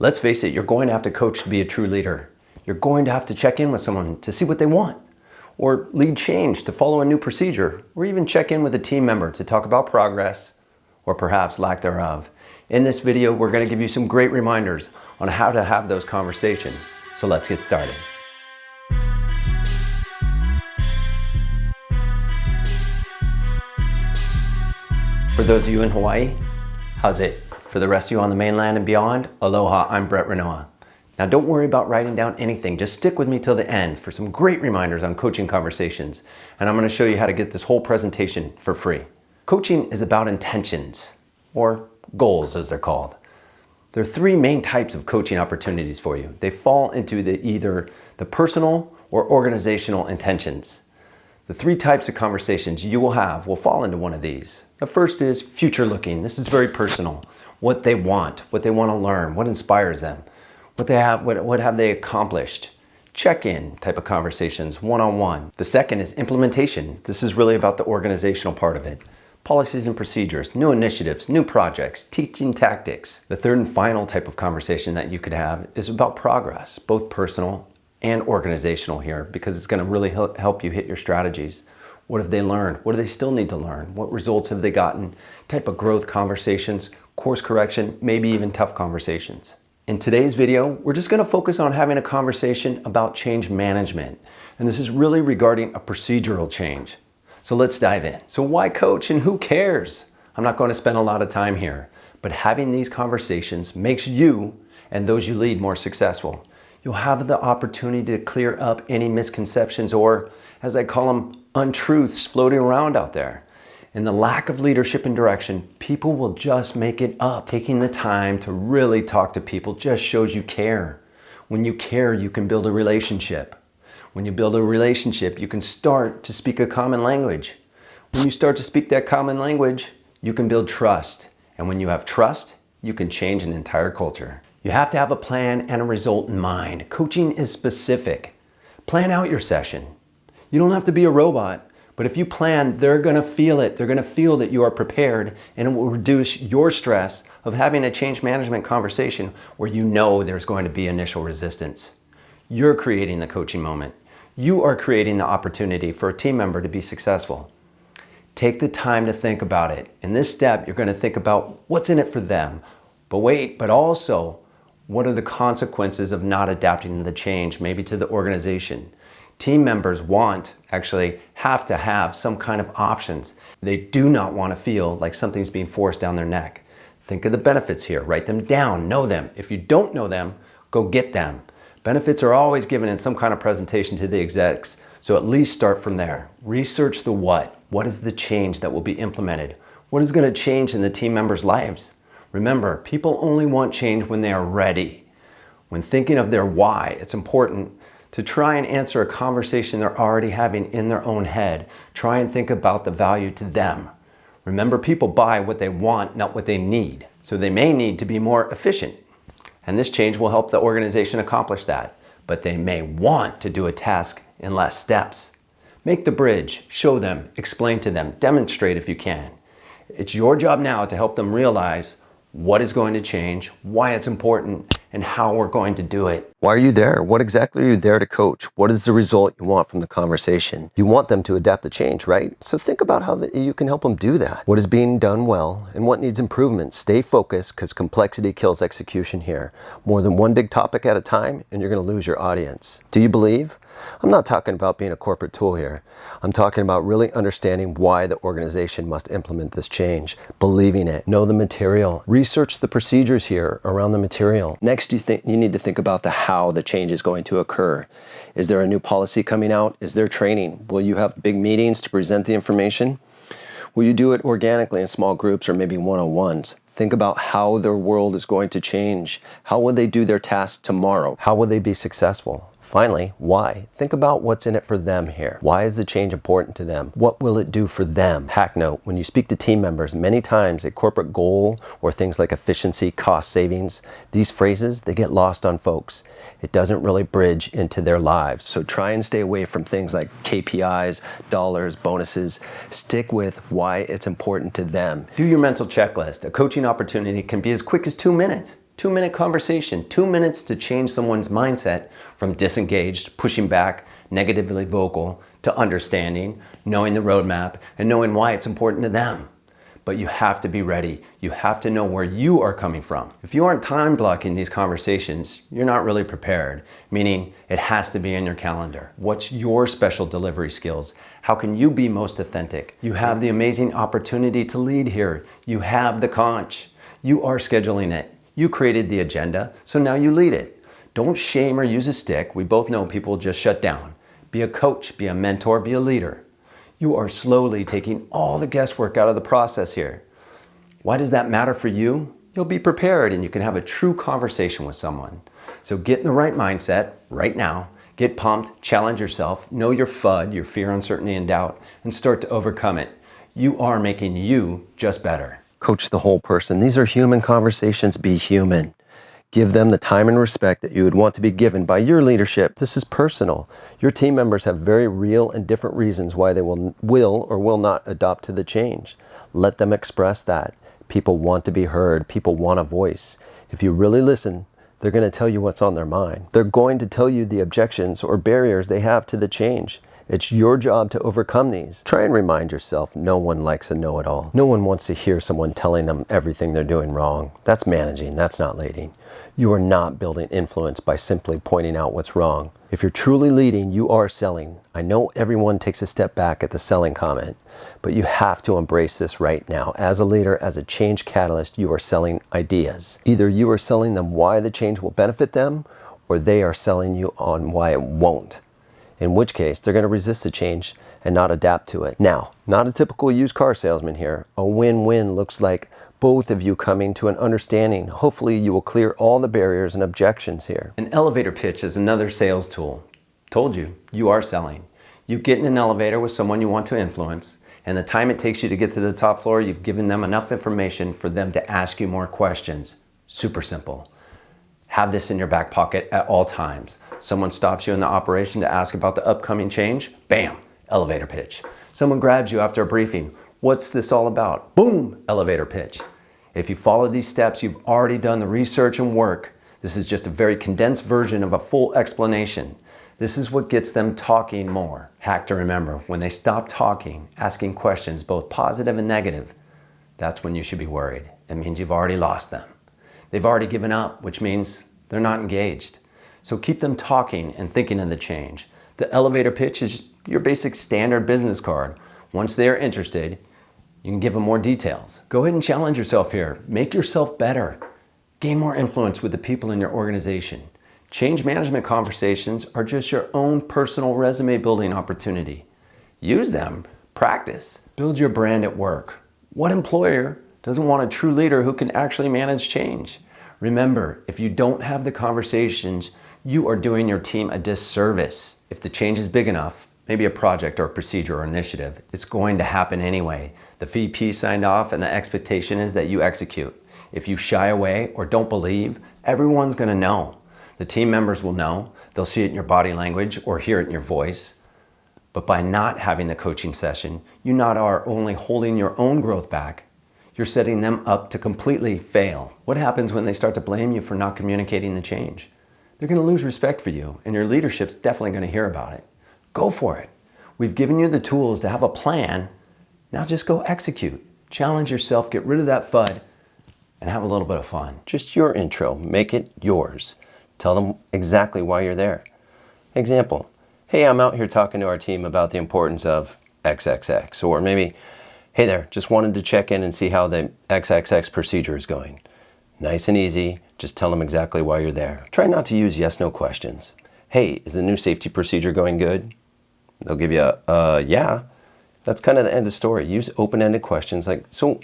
Let's face it, you're going to have to coach to be a true leader. You're going to have to check in with someone to see what they want, or lead change to follow a new procedure, or even check in with a team member to talk about progress, or perhaps lack thereof. In this video, we're going to give you some great reminders on how to have those conversations. So let's get started. For those of you in Hawaii, how's it? For the rest of you on the mainland and beyond, aloha, I'm Brett Renoa. Now don't worry about writing down anything, just stick with me till the end for some great reminders on coaching conversations. And I'm going to show you how to get this whole presentation for free. Coaching is about intentions, or goals as they're called. There are three main types of coaching opportunities for you. They fall into either the personal or organizational intentions. The three types of conversations you will have will fall into one of these. The first is future looking. This is very personal. What they want to learn, what inspires them, what have they accomplished. Check-in type of conversations, one-on-one. The second is implementation. This is really about the organizational part of it. Policies and procedures, new initiatives, new projects, teaching tactics. The third and final type of conversation that you could have is about progress, both personal and organizational here, because it's going to really help you hit your strategies. What have they learned? What do they still need to learn? What results have they gotten? Type of growth conversations, course correction, maybe even tough conversations. In today's video, we're just going to focus on having a conversation about change management. And this is really regarding a procedural change. So let's dive in. So why coach and who cares? I'm not going to spend a lot of time here, but having these conversations makes you and those you lead more successful. You'll have the opportunity to clear up any misconceptions or, as I call them, untruths floating around out there. In the lack of leadership and direction, people will just make it up. Taking the time to really talk to people just shows you care. When you care, you can build a relationship. When you build a relationship, you can start to speak a common language. When you start to speak that common language, you can build trust. And when you have trust, you can change an entire culture. You have to have a plan and a result in mind. Coaching is specific. Plan out your session. You don't have to be a robot. But if you plan, they're going to feel it. They're going to feel that you are prepared, and it will reduce your stress of having a change management conversation where you know there's going to be initial resistance. You're creating the coaching moment. You are creating the opportunity for a team member to be successful. Take the time to think about it. In this step, you're going to think about what's in it for them. But also, what are the consequences of not adapting to the change, maybe to the organization? Team members have to have some kind of options. They do not want to feel like something's being forced down their neck. Think of the benefits here. Write them down. Know them. If you don't know them, go get them. Benefits are always given in some kind of presentation to the execs, so at least start from there. Research the what. What is the change that will be implemented? What is going to change in the team members' lives? Remember, people only want change when they are ready. When thinking of their why, it's important to try and answer a conversation they're already having in their own head. Try and think about the value to them. Remember, people buy what they want, not what they need. So they may need to be more efficient. And this change will help the organization accomplish that. But they may want to do a task in less steps. Make the bridge, show them, explain to them, demonstrate if you can. It's your job now to help them realize what is going to change, why it's important, and how we're going to do it. Why are you there? What exactly are you there to coach? What is the result you want from the conversation? You want them to adapt the change, right? So think about how you can help them do that. What is being done well and what needs improvement? Stay focused, because complexity kills execution here. More than one big topic at a time and you're going to lose your audience. Do you believe? I'm not talking about being a corporate tool here. I'm talking about really understanding why the organization must implement this change, believing it, know the material, research the procedures here around the material. Next, you need to think about the how the change is going to occur. Is there a new policy coming out? Is there training? Will you have big meetings to present the information? Will you do it organically in small groups or maybe one-on-ones? Think about how their world is going to change. How will they do their tasks tomorrow? How will they be successful? Finally, why? Think about what's in it for them here. Why is the change important to them? What will it do for them? Hack note, when you speak to team members, many times a corporate goal or things like efficiency, cost savings, these phrases, they get lost on folks. It doesn't really bridge into their lives. So try and stay away from things like KPIs, dollars, bonuses. Stick with why it's important to them. Do your mental checklist. A coaching opportunity can be as quick as 2 minutes. 2-minute conversation, 2 minutes to change someone's mindset from disengaged, pushing back, negatively vocal, to understanding, knowing the roadmap, and knowing why it's important to them. But you have to be ready. You have to know where you are coming from. If you aren't time blocking these conversations, you're not really prepared, meaning it has to be in your calendar. What's your special delivery skills? How can you be most authentic? You have the amazing opportunity to lead here. You have the conch. You are scheduling it. You created the agenda, so now you lead it. Don't shame or use a stick. We both know people just shut down. Be a coach, be a mentor, be a leader. You are slowly taking all the guesswork out of the process here. Why does that matter for you? You'll be prepared and you can have a true conversation with someone. So get in the right mindset right now. Get pumped, challenge yourself, know your FUD, your fear, uncertainty, and doubt, and start to overcome it. You are making you just better. Coach the whole person. These are human conversations. Be human. Give them the time and respect that you would want to be given by your leadership. This is personal. Your team members have very real and different reasons why they will or will not adopt to the change. Let them express that. People want to be heard. People want a voice. If you really listen, they're going to tell you what's on their mind. They're going to tell you the objections or barriers they have to the change. It's your job to overcome these. Try and remind yourself, no one likes a know-it-all. No one wants to hear someone telling them everything they're doing wrong. That's managing, that's not leading. You are not building influence by simply pointing out what's wrong. If you're truly leading, you are selling. I know everyone takes a step back at the selling comment, but you have to embrace this right now. As a leader, as a change catalyst, you are selling ideas. Either you are selling them why the change will benefit them, or they are selling you on why it won't. In which case, they're going to resist the change and not adapt to it. Now, not a typical used car salesman here. A win-win looks like both of you coming to an understanding. Hopefully, you will clear all the barriers and objections here. An elevator pitch is another sales tool. Told you, you are selling. You get in an elevator with someone you want to influence, and the time it takes you to get to the top floor, you've given them enough information for them to ask you more questions. Super simple. Have this in your back pocket at all times. Someone stops you in the operation to ask about the upcoming change. Bam, elevator pitch. Someone grabs you after a briefing. What's this all about? Boom, elevator pitch. If you follow these steps, you've already done the research and work. This is just a very condensed version of a full explanation. This is what gets them talking more. Hack to remember, when they stop talking, asking questions, both positive and negative, that's when you should be worried. It means you've already lost them. They've already given up, which means they're not engaged. So keep them talking and thinking of the change. The elevator pitch is your basic standard business card. Once they are interested, you can give them more details. Go ahead and challenge yourself here. Make yourself better. Gain more influence with the people in your organization. Change management conversations are just your own personal resume building opportunity. Use them. Practice. Build your brand at work. What employer doesn't want a true leader who can actually manage change? Remember, if you don't have the conversations, you are doing your team a disservice. If the change is big enough, maybe a project or a procedure or initiative, it's going to happen anyway. The VP signed off and the expectation is that you execute. If you shy away or don't believe, everyone's going to know. The team members will know. They'll see it in your body language or hear it in your voice. But by not having the coaching session, you not are only holding your own growth back, you're setting them up to completely fail. What happens when they start to blame you for not communicating the change? They're going to lose respect for you, and your leadership's definitely going to hear about it. Go for it. We've given you the tools to have a plan. Now just go execute. Challenge yourself, get rid of that FUD, and have a little bit of fun. Just your intro. Make it yours. Tell them exactly why you're there. Example, hey, I'm out here talking to our team about the importance of XXX. Or maybe, hey there, just wanted to check in and see how the XXX procedure is going. Nice and easy. Just tell them exactly why you're there. Try not to use yes/no questions. Hey, is the new safety procedure going good? They'll give you yeah. That's kind of the end of the story. Use open-ended questions like, so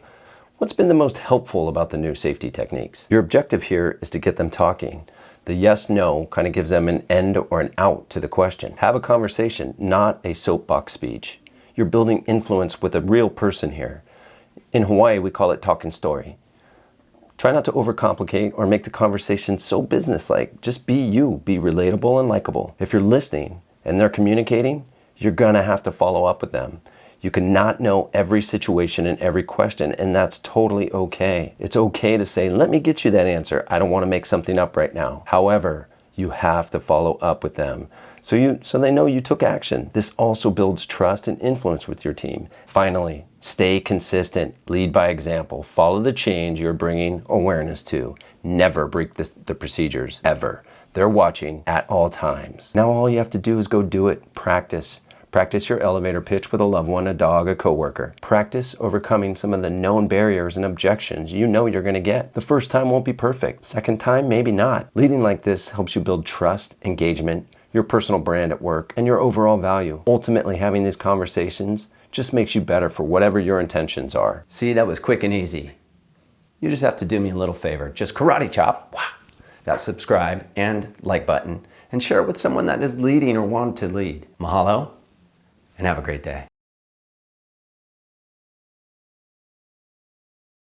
what's been the most helpful about the new safety techniques? Your objective here is to get them talking. The yes/no kind of gives them an end or an out to the question. Have a conversation, not a soapbox speech. You're building influence with a real person here. In Hawaii, we call it talking story. Try not to overcomplicate or make the conversation so businesslike. Just be you, be relatable and likable. If you're listening and they're communicating, you're gonna have to follow up with them. You cannot know every situation and every question, and that's totally okay. It's okay to say, let me get you that answer. I don't want to make something up right now. However, you have to follow up with them so they know you took action. This also builds trust and influence with your team. Finally, stay consistent, lead by example, follow the change you're bringing awareness to. Never break the procedures, ever. They're watching at all times. Now all you have to do is go do it. Practice. Practice your elevator pitch with a loved one, a dog, a coworker. Practice overcoming some of the known barriers and objections you know you're going to get. The first time won't be perfect. Second time, maybe not. Leading like this helps you build trust, engagement, your personal brand at work, and your overall value. Ultimately, having these conversations just makes you better for whatever your intentions are. See, that was quick and easy. You just have to do me a little favor. Just karate chop that subscribe and like button and share it with someone that is leading or want to lead. Mahalo, and have a great day.